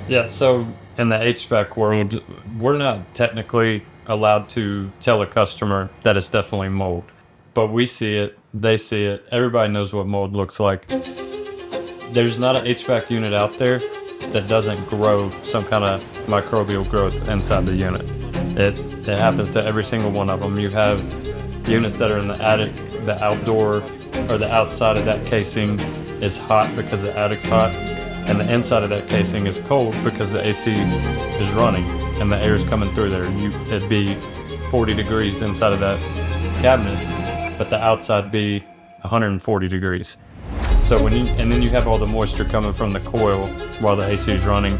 Yeah, so in the HVAC world, we're not technically allowed to tell a customer that it's definitely mold. But we see it, they see it, everybody knows what mold looks like. There's not an HVAC unit out there that doesn't grow some kind of microbial growth inside the unit. It happens to every single one of them. You have units that are in the attic, the outdoor or the outside of that casing is hot because the attic's hot, and the inside of that casing is cold because the AC is running and the air is coming through there. It'd be 40 degrees inside of that cabinet, but the outside be 140 degrees. So and then you have all the moisture coming from the coil while the AC is running.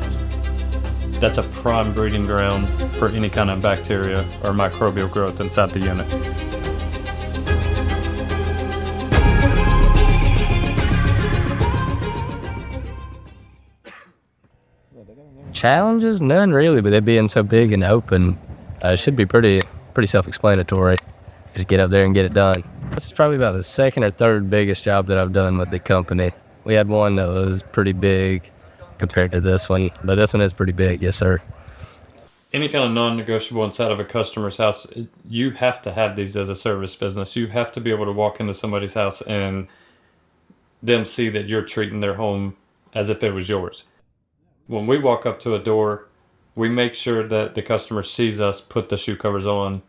That's a prime breeding ground for any kind of bacteria or microbial growth inside the unit. Challenges? None really, but it being so big and open, it should be pretty self-explanatory. Just get up there and get it done. This is probably about the second or third biggest job that I've done with the company. We had one that was pretty big compared to this one, but this one is pretty big, yes sir. Any kind of non-negotiable inside of a customer's house, you have to have these as a service business. You have to be able to walk into somebody's house and them see that you're treating their home as if it was yours. When we walk up to a door, we make sure that the customer sees us put the shoe covers on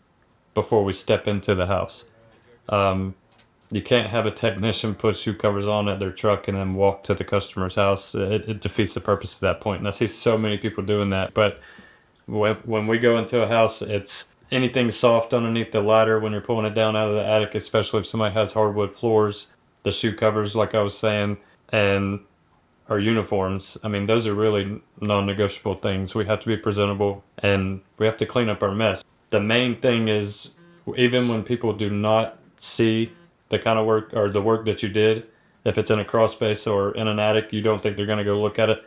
before we step into the house. You can't have a technician put shoe covers on at their truck and then walk to the customer's house. It defeats the purpose at that point. And I see so many people doing that. But when we go into a house, it's anything soft underneath the ladder when you're pulling it down out of the attic, especially if somebody has hardwood floors, the shoe covers, like I was saying, and our uniforms. I mean, those are really non-negotiable things. We have to be presentable and we have to clean up our mess. The main thing is, even when people do not see the kind of work or the work that you did, if it's in a crawl space or in an attic, you don't think they're going to go look at it.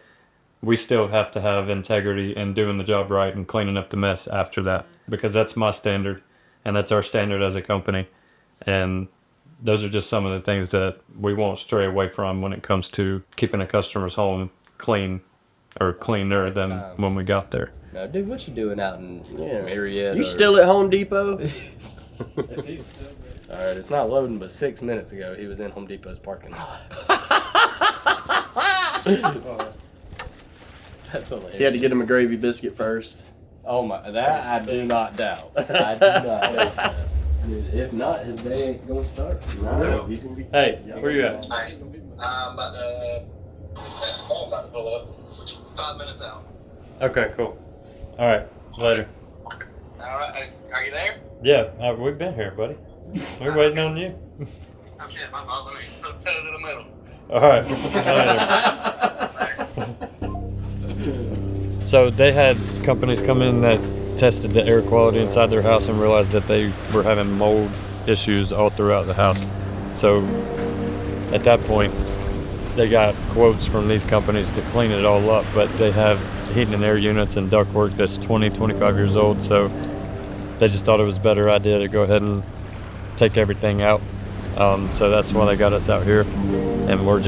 We still have to have integrity in doing the job right and cleaning up the mess after that, because that's my standard and that's our standard as a company. And those are just some of the things that we won't stray away from when it comes to keeping a customer's home clean or cleaner than when we got there. Now, dude, what you doing out in Marietta? You still at Home Depot? All right, it's not loading, but 6 minutes ago he was in Home Depot's parking lot. That's hilarious. He had to get him a gravy biscuit first. Oh my, that I do not doubt. I do not doubt that. Dude, if not, his day ain't gonna start. No, he's gonna be. Hey, where you at? Hey, I'm about to pull up. 5 minutes out. Okay, cool. All right, later. All right, are you there? Yeah, we've been here, buddy. We're waiting on you. Oh shit, my fault. Let me put it in the middle. All right. So they had companies come in that tested the air quality inside their house and realized that they were having mold issues all throughout the house. So at that point, they got quotes from these companies to clean it all up, but they have heating and air units and ductwork that's 20, 25 years old, so they just thought it was a better idea to go ahead and take everything out. So that's why they got us out here, and we're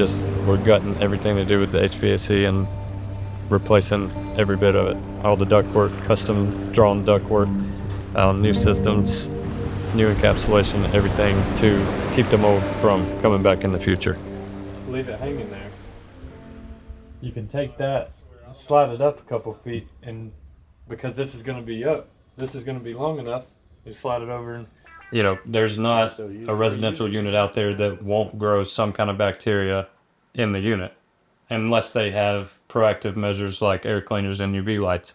gutting everything to do with the HVAC and replacing every bit of it. All the ductwork, custom drawn ductwork, new systems, new encapsulation, everything to keep the mold from coming back in the future. Leave it hanging there. You can take that, slide it up a couple feet, and because this is going to be up, this is going to be long enough, you slide it over and there's not a residential unit out there that won't grow some kind of bacteria in the unit unless they have proactive measures like air cleaners and UV lights.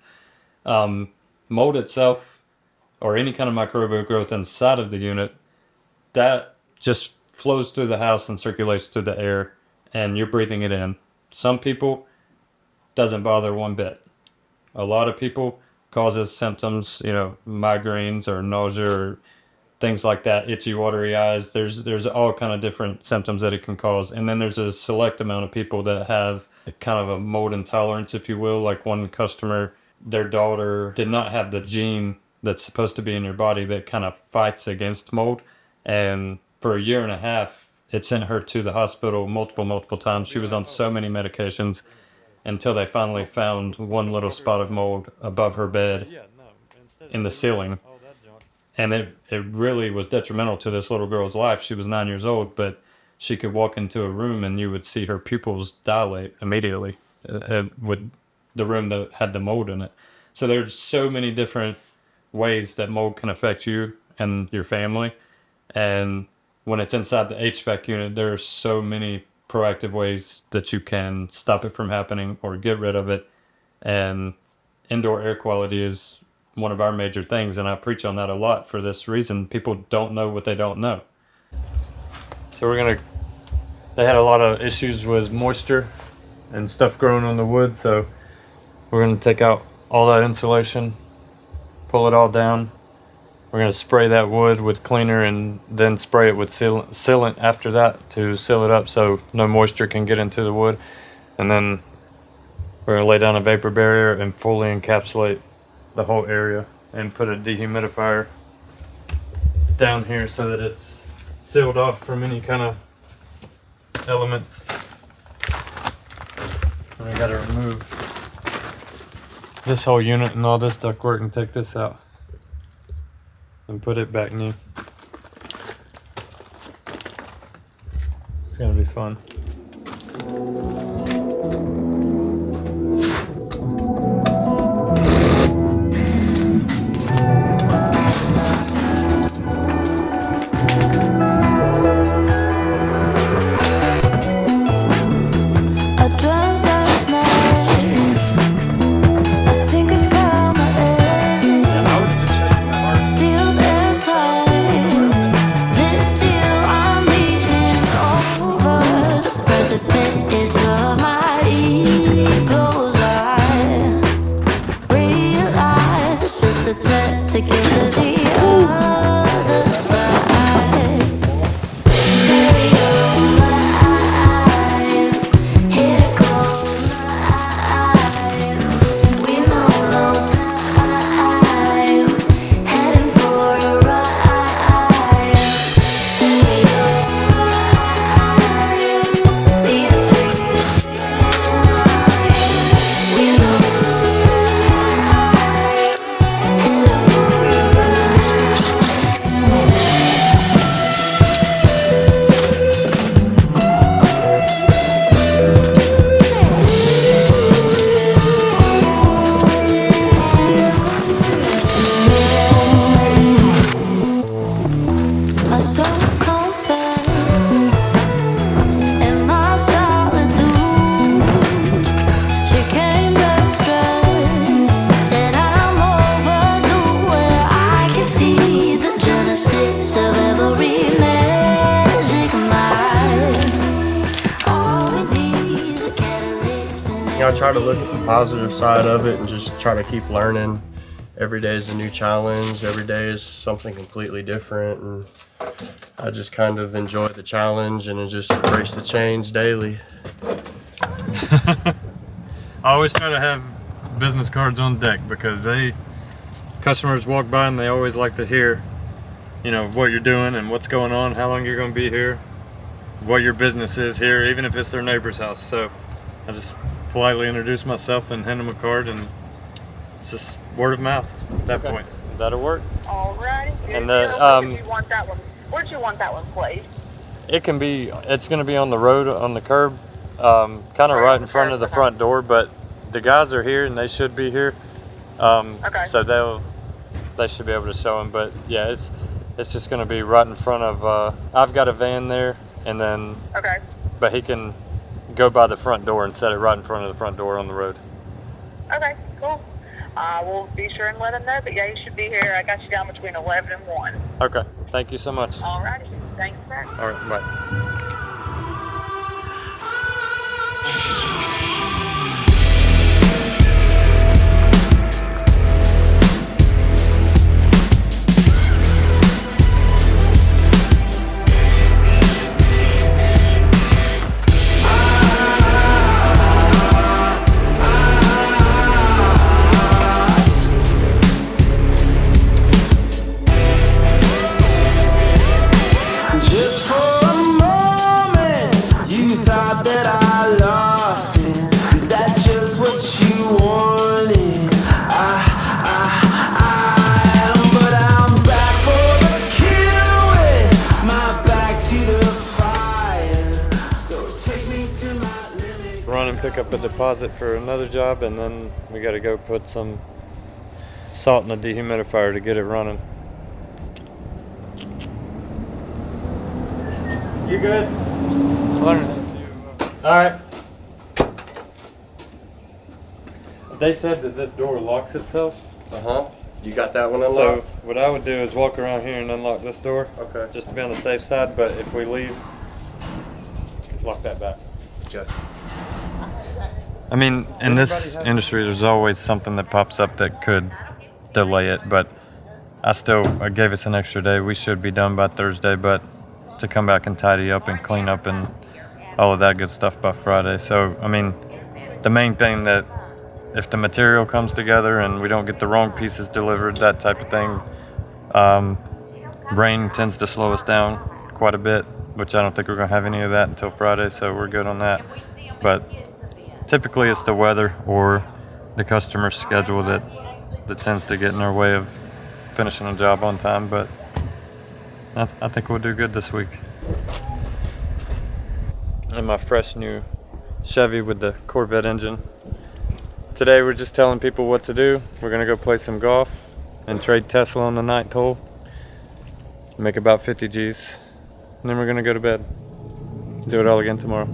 Mold itself, or any kind of microbial growth inside of the unit, that just flows through the house and circulates through the air, and you're breathing it in. Some people, doesn't bother one bit. A lot of people, causes symptoms, migraines or nausea or things like that, itchy, watery eyes. There's all kind of different symptoms that it can cause. And then there's a select amount of people that have kind of a mold intolerance, if you will. Like one customer, their daughter did not have the gene that's supposed to be in your body that kind of fights against mold. And for a year and a half, it sent her to the hospital multiple times. She was on so many medications. until they finally found one little spot of mold above her bed in the ceiling. And it really was detrimental to this little girl's life. She was 9 years old, but she could walk into a room and you would see her pupils dilate immediately with the room that had the mold in it. So there's so many different ways that mold can affect you and your family. And when it's inside the HVAC unit, there are so many proactive ways that you can stop it from happening or get rid of it. And indoor air quality is one of our major things, and I preach on that a lot for this reason. People don't know what they don't know. So they had a lot of issues with moisture and stuff growing on the wood, so we're gonna take out all that insulation, pull it all down. We're gonna spray that wood with cleaner and then spray it with sealant after that to seal it up so no moisture can get into the wood. And then we're gonna lay down a vapor barrier and fully encapsulate the whole area and put a dehumidifier down here so that it's sealed off from any kind of elements. And we gotta remove this whole unit and all this ductwork and take this out and put it back new. It's gonna be fun. I try to look at the positive side of it and just try to keep learning. Every day is a new challenge. Every day is something completely different. And I just kind of enjoy the challenge and just embrace the change daily. I always try to have business cards on deck because customers walk by and they always like to hear, what you're doing and what's going on, how long you're going to be here, what your business is here, even if it's their neighbor's house. So I just politely introduce myself and hand them a card, and it's just word of mouth at that point. That'll work. Alrighty. And where did you want that one? Where'd you want that one placed? It's going to be on the road, on the curb, kind of right in front of the front door. But the guys are here and they should be here. Okay. So they should be able to show them. But yeah, it's just going to be right in front of. I've got a van there, and then. Okay. But he can go by the front door and set it right in front of the front door on the road. Okay, cool. We'll be sure and let him know. But yeah, you should be here. I got you down between 11 and 1. Okay. Thank you so much. Alrighty. Thanks, sir. All right. Bye. Just for a moment. run and pick up a deposit for another job, and then we got to go put some salt in the dehumidifier to get it running. You good? Alright. They said that this door locks itself. Uh-huh. You got that one So unlocked? what I would do is walk around here and unlock this door. Okay. Just to be on the safe side, but if we leave, lock that back. Okay. I mean, in this industry, there's always something that pops up that could delay it, but I gave us an extra day. We should be done by Thursday, but to come back and tidy up and clean up and all of that good stuff by Friday. So, I mean, the main thing that if the material comes together and we don't get the wrong pieces delivered, that type of thing, rain tends to slow us down quite a bit, which I don't think we're going to have any of that until Friday, so we're good on that. But typically it's the weather or the customer's schedule that tends to get in our way of finishing a job on time, but I think we'll do good this week. And my fresh new Chevy with the Corvette engine. Today we're just telling people what to do. We're gonna go play some golf and trade Tesla on the 9th hole. Make about 50 G's. And then we're gonna go to bed. Do it all again tomorrow.